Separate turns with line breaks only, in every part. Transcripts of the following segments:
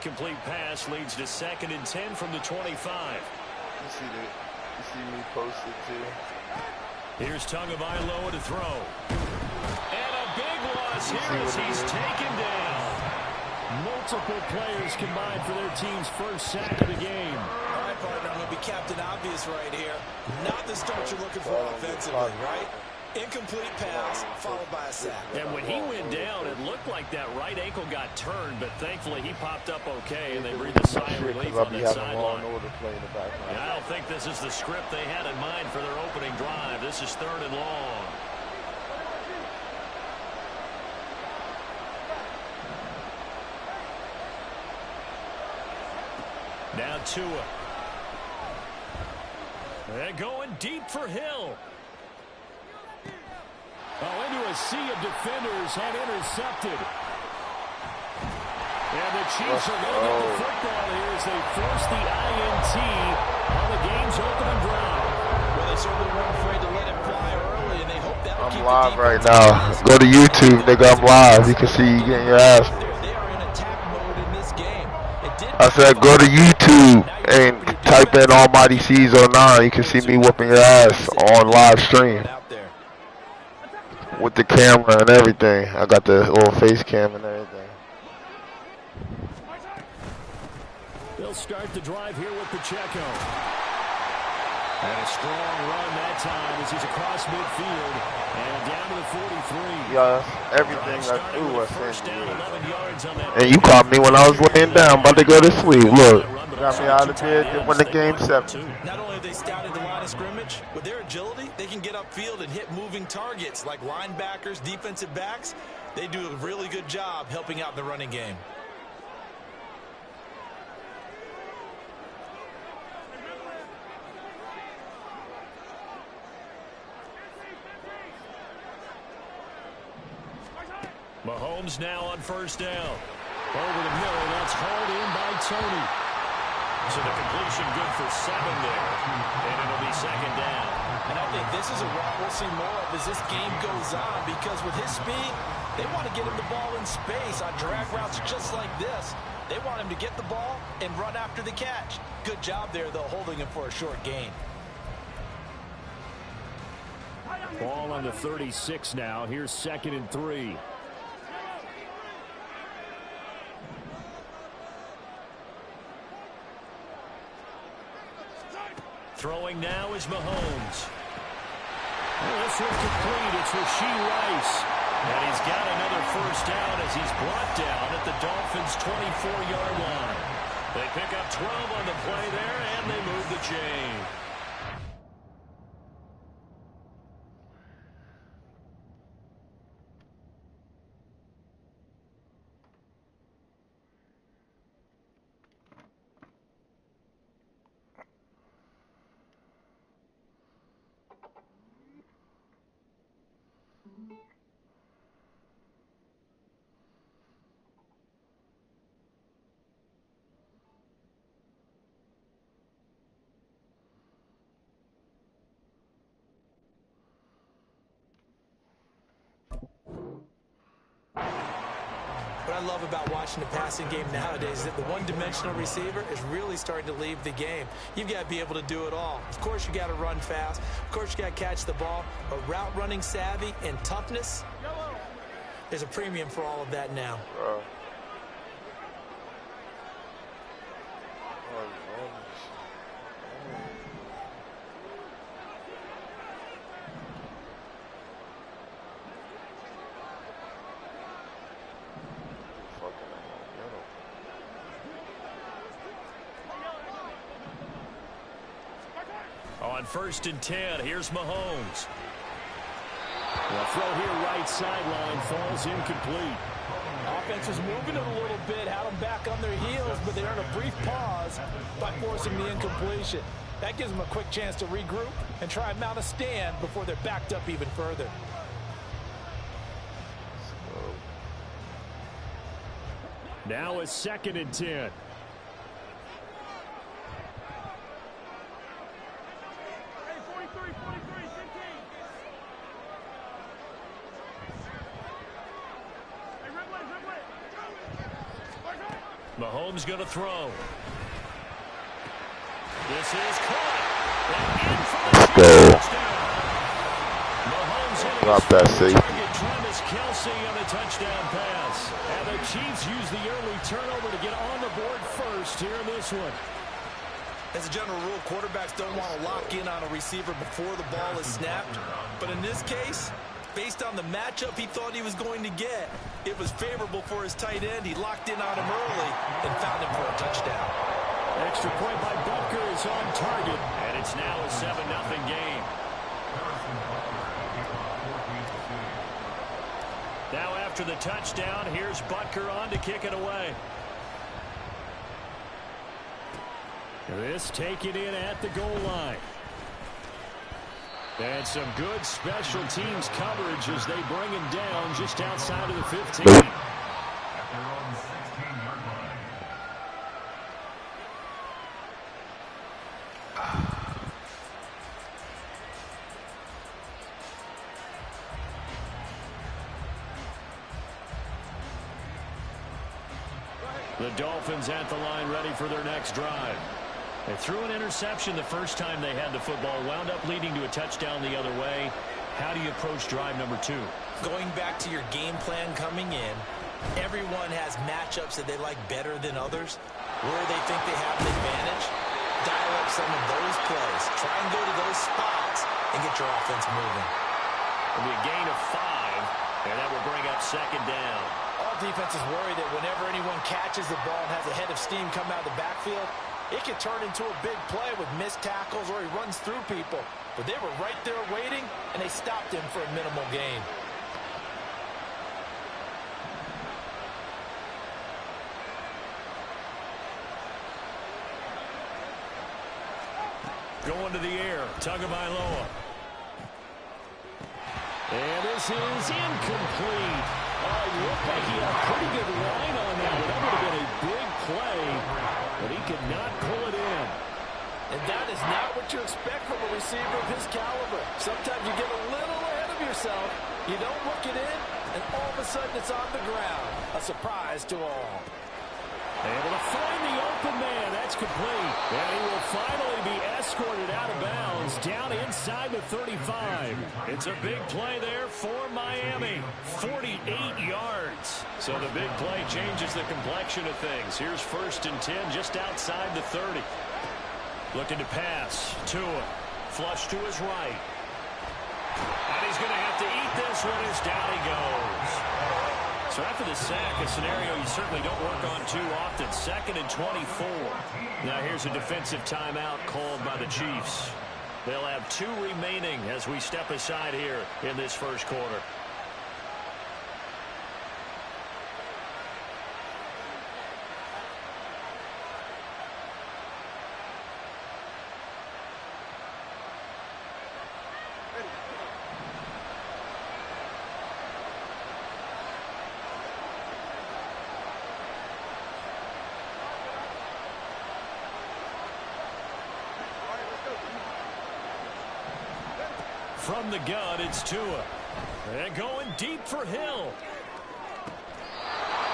incomplete pass leads to 2nd and 10 from the 25.
You see me posted too.
Here's Tagovailoa to throw. And a big loss here as he's taken down. Multiple players combined for their team's first sack of the game.
All right, partner, I'm going to be Captain Obvious right here. Not the start you're looking for offensively, right? Incomplete pass, followed by a sack.
And when he went down, it looked like that right ankle got turned, but thankfully he popped up okay, and they breathed a sigh of relief on that sideline. I don't think this is the script they had in mind for their opening drive. This is 3rd and long. Now Tua. They're going deep for Hill.
Oh, into a sea of defenders and intercepted. And the Chiefs are going to get the football here as they force the INT on the game's opening drive.
Well, they certainly weren't afraid to let it fly early, and they hope that'll keep
I'm live right now. Go to YouTube, nigga. I'm live. You can see you getting your ass.
They are in attack mode in this game.
I said go to YouTube and type in Almighty C's09. You can see me whooping your ass on live stream. With the camera and everything. I got the little face cam and everything.
They'll start the drive here with Pacheco.
And a strong run that time as he's across midfield and down to the 43.
Yeah, everything I do I send you. And you caught me when I was laying down, about to go to sleep. Look, got me out of bed and win the game 7.
Not only have they scouted the line of scrimmage, with their agility, they can get upfield and hit moving targets like linebackers, defensive backs. They do a really good job helping out the running game.
Mahomes now on 1st down. Over the middle, that's hauled in by Tony. So the completion good for 7 there. And it'll be 2nd down.
And I think this is a route we'll see more of as this game goes on, because with his speed, they want to get him the ball in space on drag routes just like this. They want him to get the ball and run after the catch. Good job there, though, holding him for a short gain.
Ball on the 36 now. Here's 2nd and 3.
Throwing now is Mahomes. Well, this one's complete. It's Rashee Rice. And he's got another 1st down as he's brought down at the Dolphins' 24-yard line. They pick up 12 on the play there, and they move the chain.
What I love about watching the passing game nowadays is that the one-dimensional receiver is really starting to leave the game. You've got to be able to do it all. Of course, you got to run fast. Of course, you got to catch the ball. But route running savvy and toughness, there's a premium for all of that now.
On 1st and 10, here's Mahomes.
The throw here right sideline falls incomplete.
Offense was moving it a little bit, had them back on their heels, but they earned a brief pause by forcing the incompletion. That gives them a quick chance to regroup and try and mount a stand before they're backed up even further.
Now it's 2nd and 10.
Mahomes going to throw. This is caught.
Let's go. Drop that safety.
Travis Kelce on a touchdown pass. And the Chiefs use the early turnover to get on the board first here in this one.
As a general rule, quarterbacks don't want to lock in on a receiver before the ball is snapped. But in this case, based on the matchup he thought he was going to get, it was favorable for his tight end. He locked in on him early and found him for a touchdown.
Extra point by Butker is on target. And it's now a 7-0 game. Now after the touchdown, here's Butker on to kick it away. This taken in at the goal line. And some good special teams coverage as they bring him down just outside of the 15. The Dolphins at the line ready for their next drive. They threw an interception the first time they had the football, wound up leading to a touchdown the other way. How do you approach drive number 2?
Going back to your game plan coming in, everyone has matchups that they like better than others. Where they think they have an advantage, dial up some of those plays. Try and go to those spots and get your offense moving.
It'll be a gain of 5, and that will bring up second down.
All defenses worry that whenever anyone catches the ball and has a head of steam come out of the backfield, it can turn into a big play with missed tackles or he runs through people. But they were right there waiting, and they stopped him for a minimal gain.
Going to the air, Tagovailoa. And this is incomplete. Oh, it looked like he had a pretty good line on that, but that would have been a big play, but he could not pull it in.
And that is not what you expect from a receiver of his caliber. Sometimes you get a little ahead of yourself, you don't look it in, and all of a sudden it's on the ground. A surprise to all.
Able to find the open man. That's complete. And he will finally be escorted out of bounds down inside the 35. It's a big play there for Miami. 48 yards. So the big play changes the complexion of things. Here's 1st and 10 just outside the 30. Looking to pass. Tua. Flush to his right. And he's going to have to eat this one as down he goes. So after the sack, a scenario you certainly don't work on too often. 2nd and 24. Now here's a defensive timeout called by the Chiefs. They'll have 2 remaining as we step aside here in this first quarter. From the gun, it's Tua. And going deep for Hill.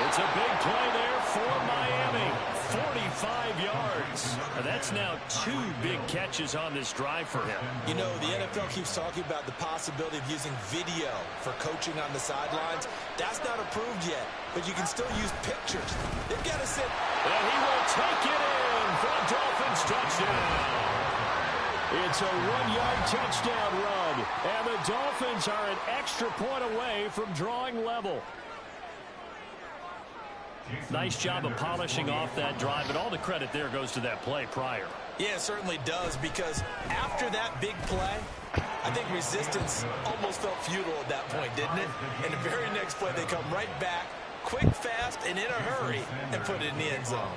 It's a big play there for Miami. 45 yards. And that's now 2 big catches on this drive for him.
You know, the NFL keeps talking about the possibility of using video for coaching on the sidelines. That's not approved yet, but you can still use pictures. They've got to sit.
And he will take it in for a Dolphins touchdown. It's a 1-yard touchdown run, and the Dolphins are an extra point away from drawing level. Nice job of polishing off that drive, but all the credit there goes to that play prior.
Yeah, it certainly does, because after that big play, I think resistance almost felt futile at that point, didn't it? And the very next play, they come right back, quick, fast, and in a hurry, and put it in the end zone.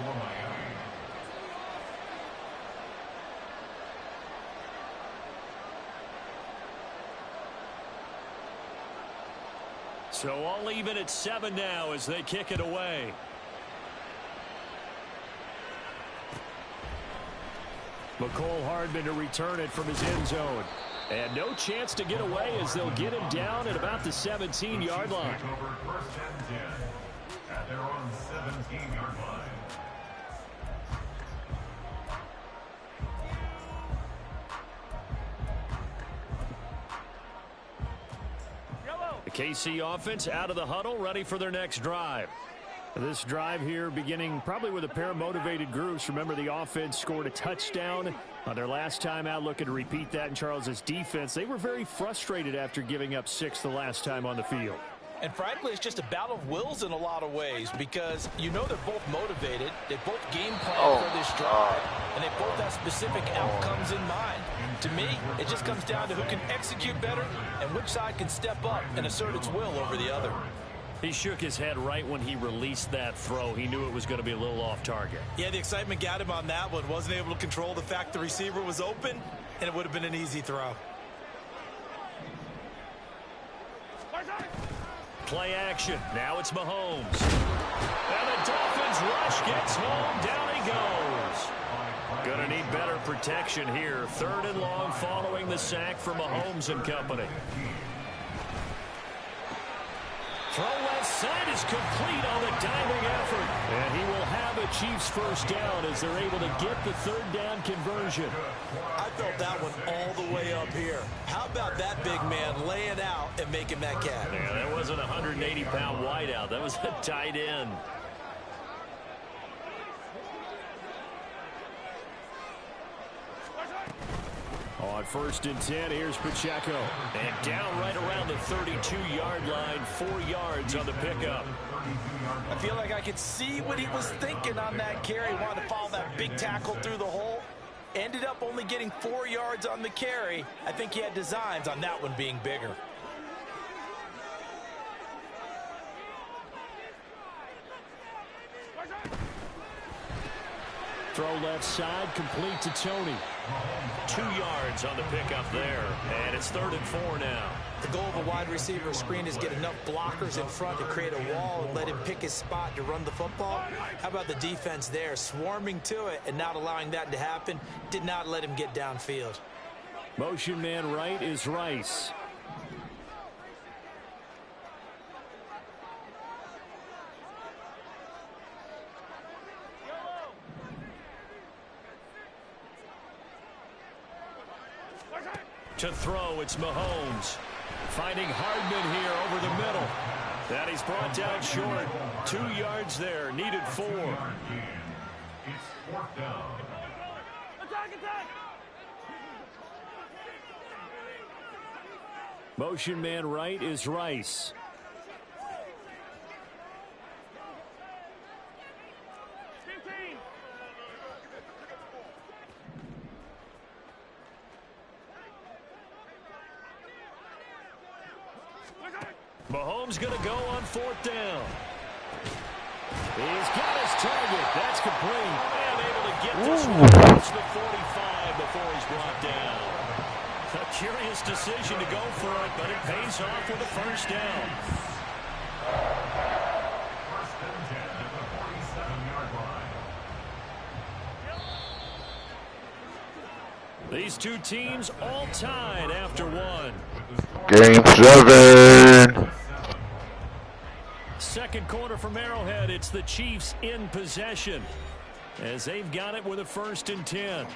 So all even at 7 now as they kick it away. McCole Hardman to return it from his end zone. And no chance to get away as they'll get him down at about the 17-yard line.
First and 10 at their own 17-yard line.
KC offense out of the huddle, ready for their next drive. This drive here beginning probably with a pair of motivated groups. Remember, the offense scored a touchdown on their last time out, looking to repeat that in Charles's defense. They were very frustrated after giving up 6 the last time on the field.
And frankly, it's just a battle of wills in a lot of ways because you know they're both motivated. They both game plan for this drive, and they both have specific outcomes in mind. To me, it just comes down to who can execute better and which side can step up and assert its will over the other.
He shook his head right when he released that throw. He knew it was going to be a little off target.
Yeah, the excitement got him on that one. Wasn't able to control the fact the receiver was open, and it would have been an easy throw.
Play action. Now it's Mahomes. And the Dolphins rush gets home. Down he goes. Going to need better protection here. 3rd and long following the sack for Mahomes and company. Throw left side is complete on the diving effort. And he will have a Chiefs first down as they're able to get the 3rd down conversion.
I felt that one all the way up here. How about that big man laying out and making that catch?
Yeah, that wasn't a 180-pound wideout. That was a tight end. On 1st and 10, here's Pacheco. And down right around the 32-yard line, 4 yards on the pickup.
I feel like I could see what he was thinking on that carry. Wanted to follow that big tackle through the hole. Ended up only getting 4 yards on the carry. I think he had designs on that one being bigger.
Throw left side, complete to Tony. 2 yards on the pickup there. And it's 3rd and 4 now.
The goal of a wide receiver screen is get enough blockers in front to create a wall and let him pick his spot to run the football. How about the defense there, swarming to it and not allowing that to happen? Did not let him get downfield.
Motion man right is Rice. To throw, it's Mahomes. Finding Hardman here over the middle. That he's brought down short. 2 yards there, needed 4.
It's 4th down.
Motion man right is Rice. Mahomes going to go on 4th down. He's got his target. That's complete. And able to get this one across the 45 before he's brought down. A curious decision to go for it, but it pays off with a first down.
1st and 10 at the 47-yard line.
These two teams all tied after 1.
Game 7.
2nd quarter from Arrowhead. It's the Chiefs in possession as they've got it with a 1st and 10.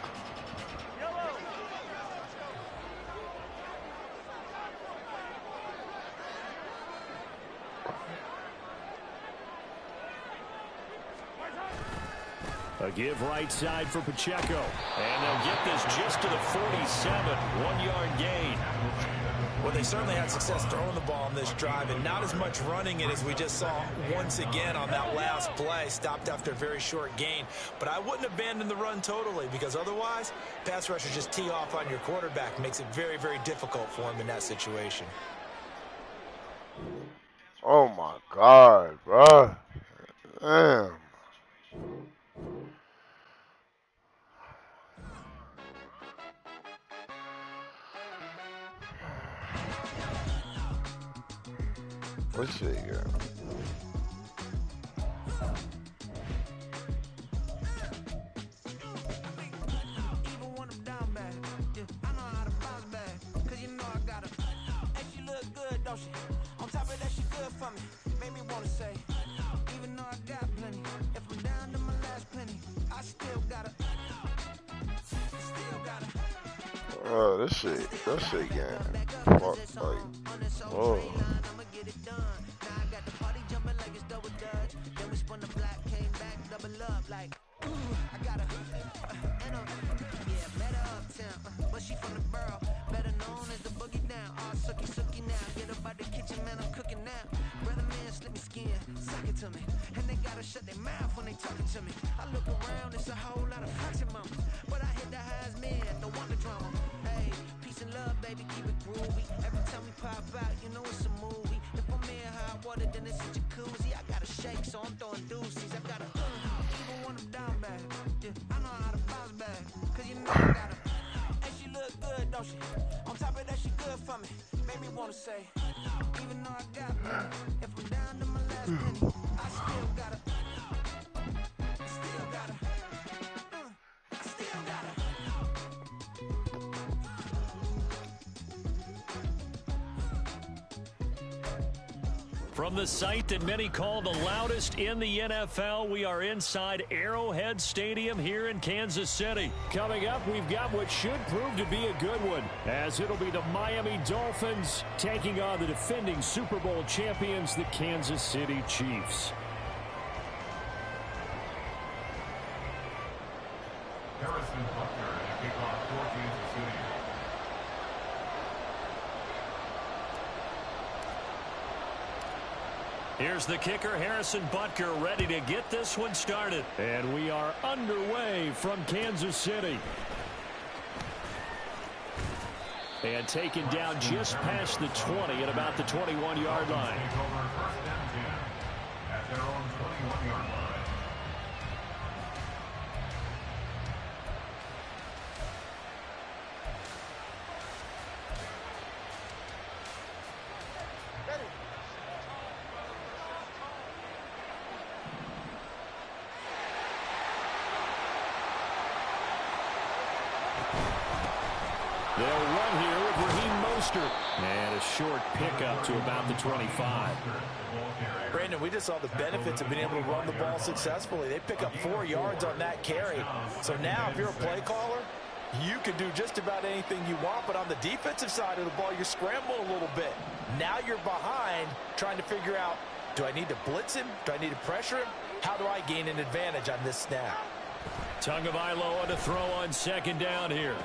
A give right side for Pacheco. And they'll get this just to the 47. 1-yard gain.
Well, they certainly had success throwing the ball on this drive and not as much running it as we just saw once again on that last play. Stopped after a very short gain. But I wouldn't abandon the run totally because otherwise, pass rushers just tee off on your quarterback. Makes it very, very difficult for him in that situation.
Oh, my God, bro. Damn. Let's see here. Oh, this shit game. Fuck, like, whoa.
get it done. Now I got the party jumping like it's double dutch. Then we spun the block, came back, double up like, ooh, I got a, yeah, better uptown, but she from the borough, better known as the boogie down. All sucky now, get up out the kitchen, man, I'm cooking now. Brother man, slip me skin, suck it to me, and they gotta shut their mouth when they talking to me. I look around, it's a whole lot of fraction mamas, but I hit the highs, man, don't want the drama. Hey, peace and love, baby, keep it groovy. Every time we pop out, you know it's a movie. If I'm in hot water, then it's a jacuzzi. I gotta shake, so I'm throwing deuces. I gotta even when I'm down bad. Yeah, I know how to bounce back, cause you know I gotta. And she look good, don't she? On top of that, she good for me. Made me wanna say, even though I got money, if I'm down to my last penny, I still gotta. Still gotta. I still gotta.
From the site that many call the loudest in the NFL, we are inside Arrowhead Stadium here in Kansas City.
Coming up, we've got what should prove to be a good one, as it'll be the Miami Dolphins taking on the defending Super Bowl champions, the Kansas City Chiefs.
Harrison Butker to kick off for Kansas City.
Here's the kicker, Harrison Butker, ready to get this one started.
And we are underway from Kansas City. And taken down just past the 20 at about the 21-yard line.
Take over first and 10 at their own 21-yard line.
They'll run here with Raheem Mostert. And a short pickup to about the 25.
Brandon, we just saw the benefits of being able to run the ball successfully. They pick up 4 yards on that carry. So now if you're a play caller, you can do just about anything you want. But on the defensive side of the ball, you're scrambling a little bit. Now you're behind trying to figure out, do I need to blitz him? Do I need to pressure him? How do I gain an advantage on this snap?
Tagovailoa to throw on second down here.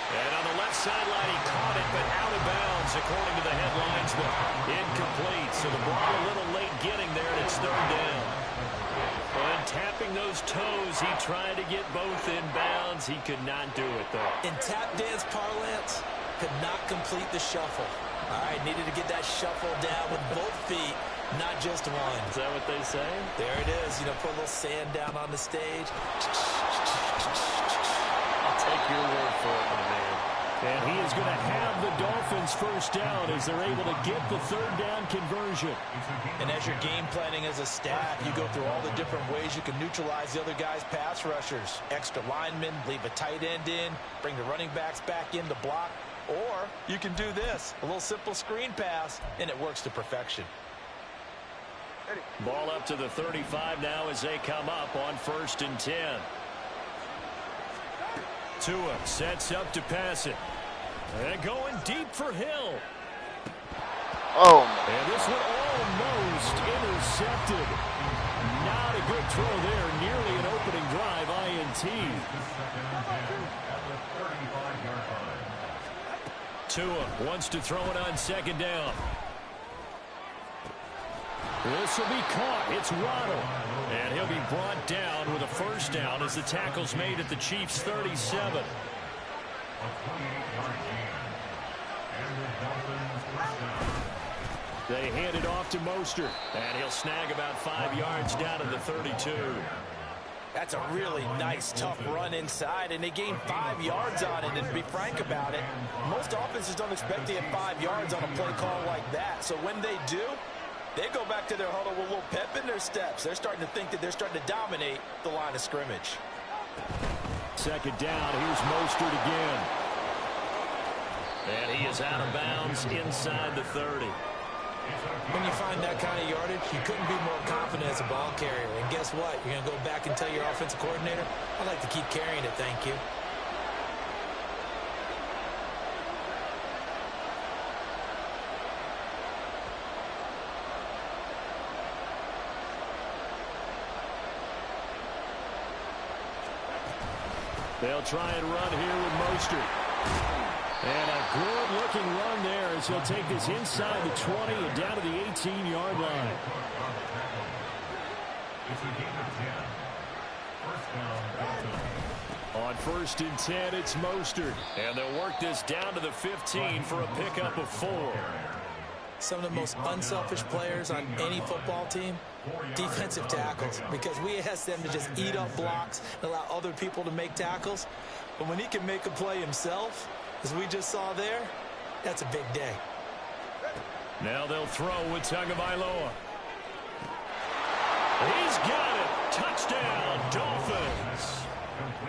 And on the left sideline, he caught it, but out of bounds, according to the headlines. But incomplete, so the ball a little late getting there, and it's third down. And tapping those toes, he tried to get both in bounds. He could not do it, though.
In tap dance parlance, could not complete the shuffle. All right, needed to get that shuffle down with both feet, not just one.
Is that what they say?
There it is. You know, put a little sand down on the stage.
I'll take your word for it, my man.
And he is going to have the Dolphins first down as they're able to get the third down conversion.
And as you're game planning as a staff, you go through all the different ways you can neutralize the other guy's pass rushers. Extra linemen, leave a tight end in, bring the running backs back in to block. Or you can do this, a little simple screen pass, and it works to perfection.
Ball up to the 35 now as they come up on 1st and 10. Tua sets up to pass it. And going deep for Hill.
Oh,
and this one almost intercepted. Not a good throw there. Nearly an opening drive INT. Tua wants to throw it on second down. This will be caught. It's Waddle. And he'll be brought down with a first down as the tackle's made at the Chiefs' 37. They hand it off to Mostert. And he'll snag about 5 yards down to the 32.
That's a really nice, tough run inside, and they gained 5 yards on it. And to be frank about it, most offenses don't expect to get 5 yards on a play call like that. So when they do, they go back to their huddle with a little pep in their steps. They're starting to think that they're starting to dominate the line of scrimmage.
Second down, here's Mostert again. And he is out of bounds inside the 30.
When you find that kind of yardage, you couldn't be more confident as a ball carrier. And guess what? You're going to go back and tell your offensive coordinator, I'd like to keep carrying it, thank you.
They'll try and run here with Mostert. And a good-looking run there as he'll take this inside the 20 and down to the 18-yard line.
It's a gain of 10. First down.
On 1st and 10, it's Mostert.
And they'll work this down to the 15 for a pickup of 4.
Some of the most unselfish players on any football team, defensive tackles, because we ask them to just eat up blocks and allow other people to make tackles. But when he can make a play himself, as we just saw there, that's a big day.
Now they'll throw with Tagovailoa. He's got it. Touchdown, Dolphins.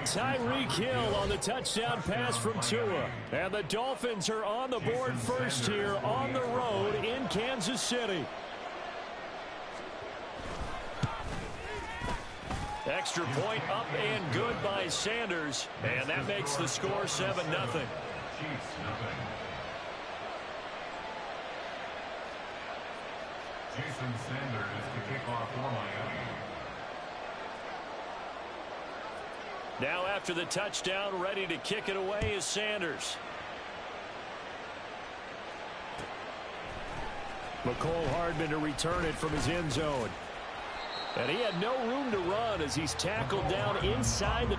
Tyreek Hill on the touchdown pass from Tua. And the Dolphins are on the board first here on the road in Kansas City.
Extra point up and good by Sanders. And that makes the score 7-0.
Chiefs, nothing. Jason Sanders to kick off for Miami.
Now after the touchdown, ready to kick it away is Sanders.
McCole Hardman to return it from his end zone. And he had no room to run as he's tackled down inside the...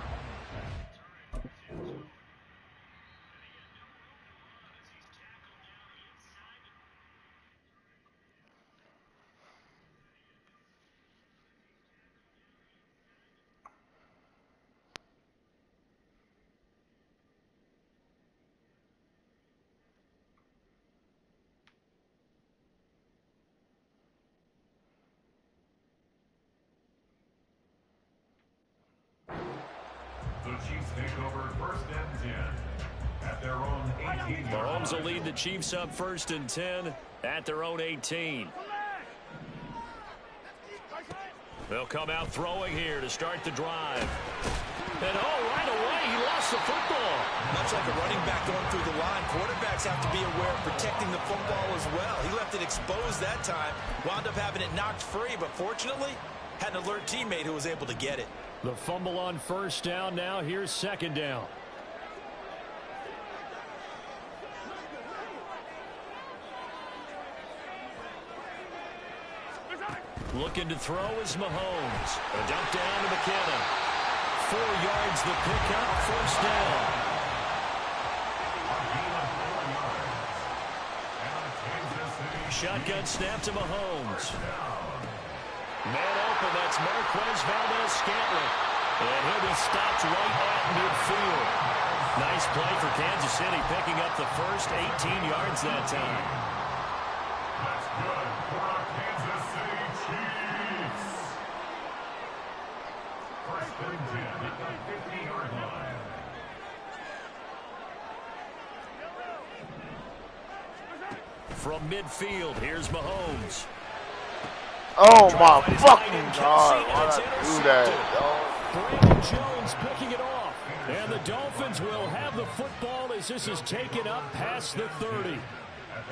The Chiefs take over 1st and 10 at their own 18.
Mahomes will lead the Chiefs up 1st and 10 at their own 18. They'll come out throwing here to start the drive. And right away, he lost the football.
Much like a running back going through the line, quarterbacks have to be aware of protecting the football as well. He left it exposed that time, wound up having it knocked free, but fortunately, had an alert teammate who was able to get it.
The fumble on 1st down. Now here's 2nd down.
Looking to throw is Mahomes. A dump down to McKinnon. 4 yards the pickup, 1st down. Shotgun snap to Mahomes. Man open, that's Marquez Valdez-Scantling. And he'll be stopped right at midfield. Nice play for Kansas City, picking up the first 18 yards that time.
That's good for our Kansas City Chiefs. 1st and 10 at the 50-yard line.
From midfield, here's Mahomes.
Oh my fucking God! Why'd I do that, dog?
Brandon Jones picking it off. And the Dolphins will have the football as this is taken up past the 30.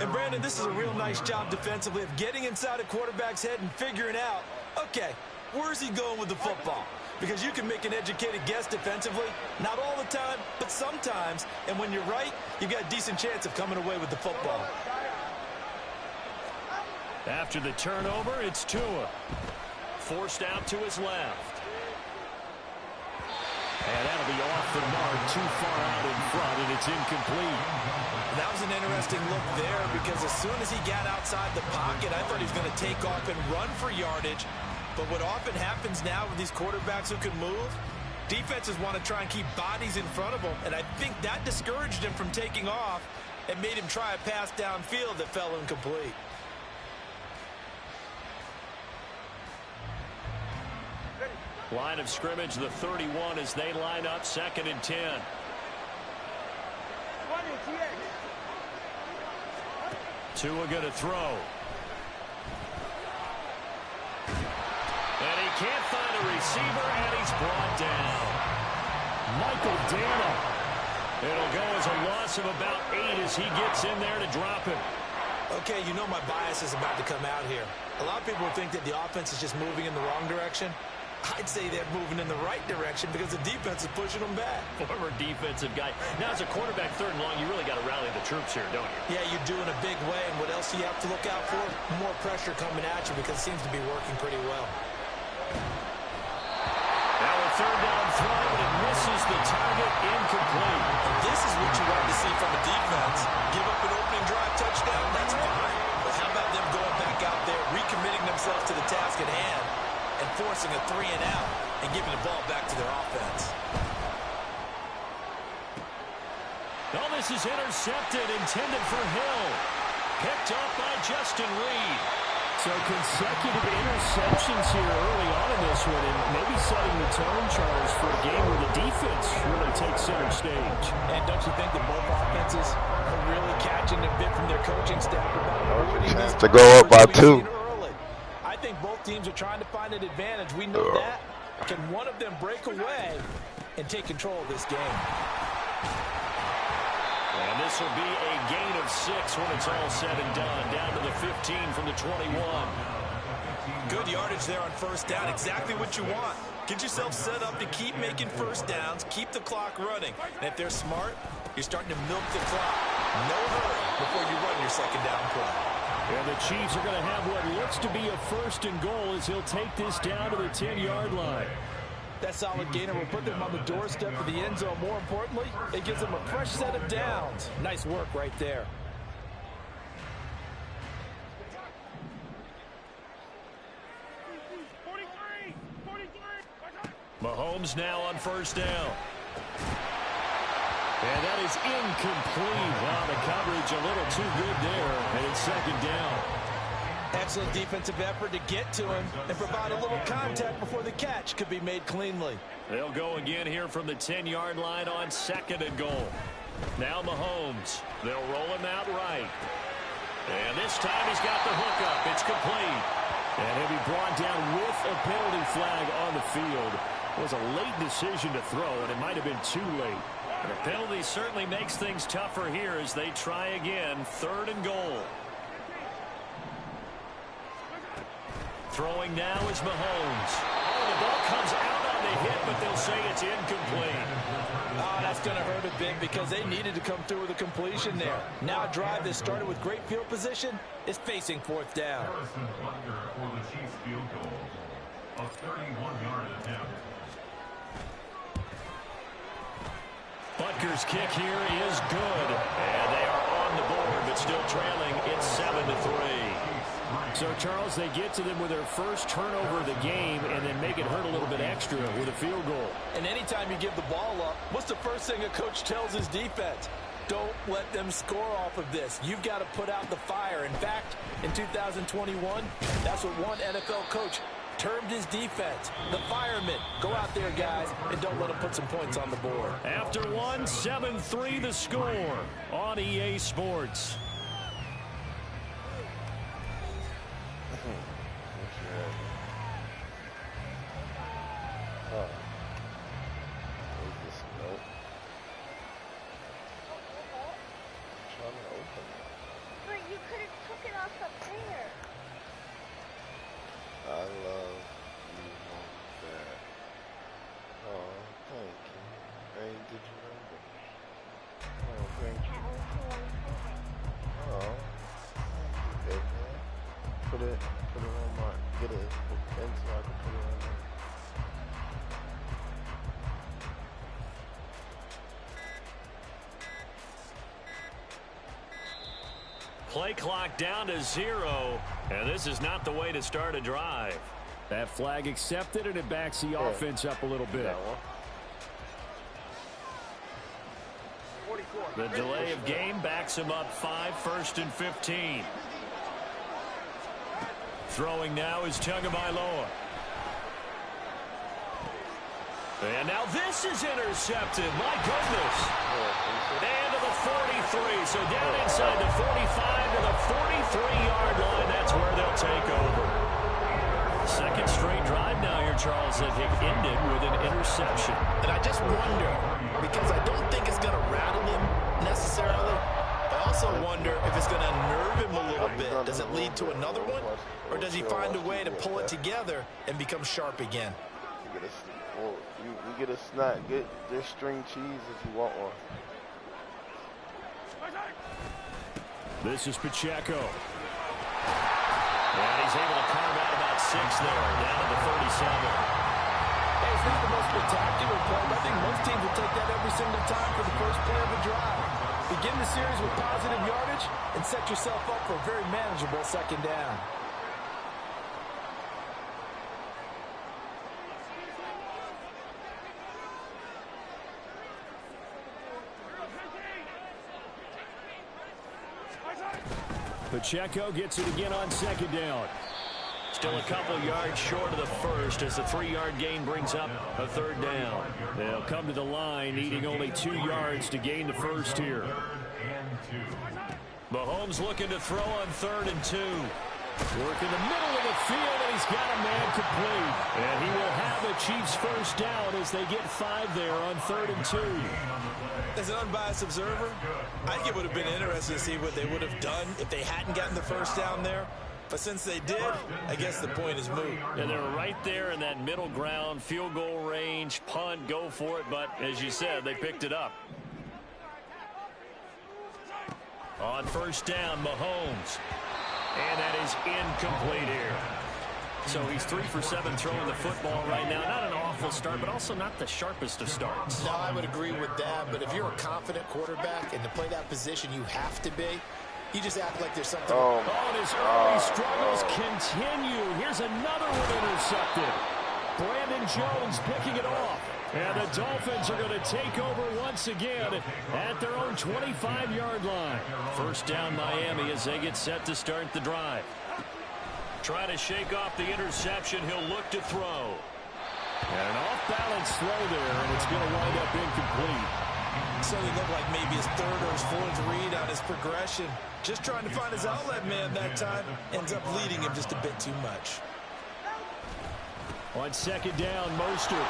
And Brandon, this is a real nice job defensively of getting inside a quarterback's head and figuring out, okay, where's he going with the football? Because you can make an educated guess defensively, not all the time, but sometimes. And when you're right, you've got a decent chance of coming away with the football.
After the turnover, it's Tua. Forced out to his left.
And that'll be off the mark, too far out in front, and it's incomplete.
That was an interesting look there because as soon as he got outside the pocket, I thought he was going to take off and run for yardage. But what often happens now with these quarterbacks who can move, defenses want to try and keep bodies in front of them, and I think that discouraged him from taking off and made him try a pass downfield that fell incomplete.
Line of scrimmage, the 31 as they line up 2nd and 10. Tua going to throw. And he can't find a receiver, and he's brought down.
Michael Dana.
It'll go as a loss of about 8 as he gets in there to drop him.
Okay, you know my bias is about to come out here. A lot of people think that the offense is just moving in the wrong direction. I'd say they're moving in the right direction because the defense is pushing them back.
Former defensive guy. Now, as a quarterback, 3rd and long, you really got to rally the troops here, don't you?
Yeah, you do in a big way. And what else do you have to look out for? More pressure coming at you because it seems to be working pretty well.
Now a 3rd down throw, and it misses the target, incomplete.
This is what you want to see from a defense. Give up an opening drive touchdown, that's fine. But how about them going back out there, recommitting themselves to the task at hand, and forcing a 3 and out, and giving the ball back to their offense.
Oh, this is intercepted, intended for Hill. Picked up by Justin Reed.
So consecutive interceptions here early on in this one, and maybe setting the tone, Charles, for a game where the defense really takes center stage.
And don't you think that both offenses are really catching a bit from their coaching staff about
a chance to go up by 2.
I think both teams are trying to find an advantage. We know that. Can one of them break away and take control of this game?
And this will be a gain of 6 when it's all said and done. Down to the 15 from the 21.
Good yardage there on 1st down. Exactly what you want. Get yourself set up to keep making 1st downs, keep the clock running. And if they're smart, you're starting to milk the clock. No hurry before you run your 2nd down play.
And the Chiefs are going to have what looks to be a 1st and goal as he'll take this down to the 10-yard line.
That solid gainer will put them on the doorstep of the end zone. More importantly, it gives them a fresh set of downs. Nice work right there.
Mahomes now on 1st down. And that is incomplete. Wow, the coverage a little too good there. And it's 2nd down.
Excellent defensive effort to get to him and provide a little contact before the catch could be made cleanly.
They'll go again here from the 10-yard line on 2nd and goal. Now Mahomes. They'll roll him out right. And this time he's got the hook up. It's complete.
And he'll be brought down with a penalty flag on the field. It was a late decision to throw, and it might have been too late.
The penalty certainly makes things tougher here as they try again. 3rd and goal. Throwing now is Mahomes. Oh, the ball comes out on the hit, but they'll say it's incomplete.
Oh, that's going to hurt a bit because they needed to come through with a completion there. Now a drive that started with great field position is facing 4th down.
Harrison Butker for the Chiefs field goal. A 31-yard attempt.
Butker's kick here is good. And they are on the board, but still trailing. It's 7-3.
So, Charles, they get to them with their 1st turnover of the game and then make it hurt a little bit extra with a field goal.
And anytime you give the ball up, what's the first thing a coach tells his defense? Don't let them score off of this. You've got to put out the fire. In fact, in 2021, that's what one NFL coach termed his defense. The firemen. Go out there, guys, and don't let them put some points on the board.
After 1, 7-3 the score on EA Sports. Play clock down to 0, and this is not the way to start a drive.
That flag accepted, and it backs the offense up a little bit.
The delay of game backs him up 5, 1st and 15. Throwing now is Tagovailoa. And now this is intercepted. My goodness. And to the 43. So down inside the 45 to the 43-yard line. That's where they'll take over. 2nd straight drive now here, Charles, that have ended with an interception.
And I just wonder, because I don't think it's going to rattle him necessarily. I also wonder if it's going to nerve him a little bit. Does it lead to another one? Or does he find a way to pull it together and become sharp again?
to get a, well, you get a snack. Get this string cheese if you want one.
This is Pacheco.
And he's able to carve out about 6 there, down to the 37.
Hey, it's not the most spectacular play, but I think most teams will take that every single time for the first play of a drive. Begin the series with positive yardage and set yourself up for a very manageable second down.
Pacheco gets it again on second down.
Still a couple yards short of the first as the 3-yard gain brings up a third down.
They'll come to the line needing only 2 yards to gain the first here.
Mahomes looking to throw on 3rd and 2.
Work in the middle of the field, and he's got a man complete. And he will have the Chiefs first down as they get 5 there on 3rd and 2.
As an unbiased observer, I think it would have been interesting to see what they would have done if they hadn't gotten the first down there. But since they did, I guess the point is moot.
And they're right there in that middle ground, field goal range, punt, go for it. But as you said, they picked it up. On first down, Mahomes. And that is incomplete here. So he's 3 for 7 throwing the football right now. Not an awful start, but also not the sharpest of starts.
No, I would agree with that. But if you're a confident quarterback and to play that position you have to be, you just act like there's something.
Oh, and his early struggles continue. Here's another one intercepted. Brandon Jones picking it off. And the Dolphins are going to take over once again at their own 25-yard line.
First down, Miami, as they get set to start the drive. Trying to shake off the interception. He'll look to throw.
And an off-balance throw there, and it's going to wind up incomplete.
Certainly looked like maybe his 3rd or his 4th read on his progression. Just trying to find his outlet man that time. Ends up leading him just a bit too much.
On second down, Mostert.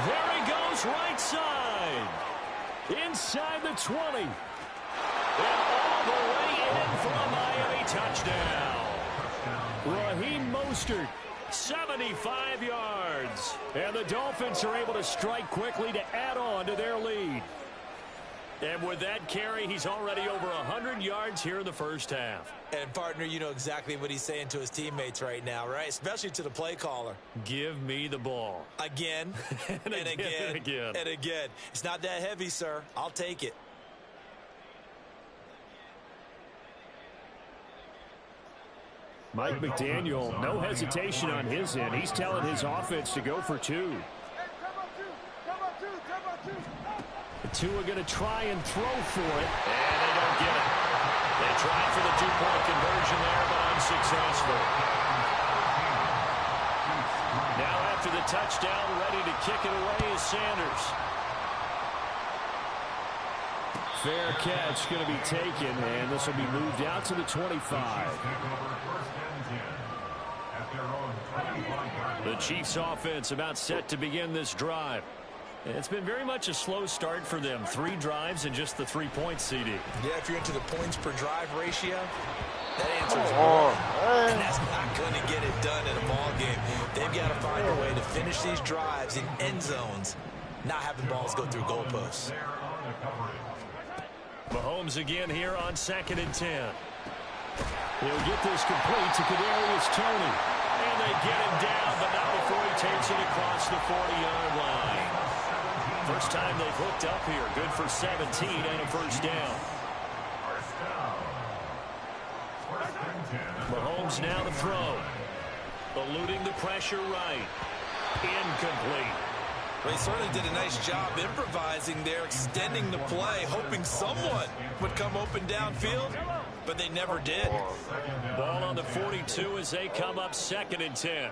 There he goes, right side.
Inside the 20.
And all the way in for a Miami touchdown.
Raheem Mostert.
75 yards.
And the Dolphins are able to strike quickly to add on to their lead.
And with that carry, he's already over 100 yards here in the first half.
And, partner, you know exactly what he's saying to his teammates right now, right? Especially to the play caller.
Give me the ball.
Again,
and again.
And again. It's not that heavy, sir. I'll take it.
Mike McDaniel, no hesitation on his end. He's telling his offense to go for 2. The 2 are going to try and throw for it.
And they don't get it. They tried for the 2-point conversion there, but unsuccessful. Now after the touchdown, ready to kick it away is Sanders.
Fair catch going to be taken, and this will be moved out to the 25.
The Chiefs offense about set to begin this drive. It's been very much a slow start for them. 3 drives and just the 3 points, CD.
Yeah, if you're into the points per drive ratio, that answer is more. And that's not going to get it done in a ball game. They've got to find a way to finish these drives in end zones, not having balls go through goalposts.
Mahomes again here on 2nd and 10.
He'll get this complete to Kadarius Toney.
And they get him down, but not before he takes it across the 40-yard line. First time they've hooked up here. Good for 17 and a first down. Mahomes now to throw. Eluding the pressure right. Incomplete.
Well, he certainly did a nice job improvising there, extending the play, hoping someone would come open downfield, but they never did.
Ball on the 42 as they come up 2nd and 10.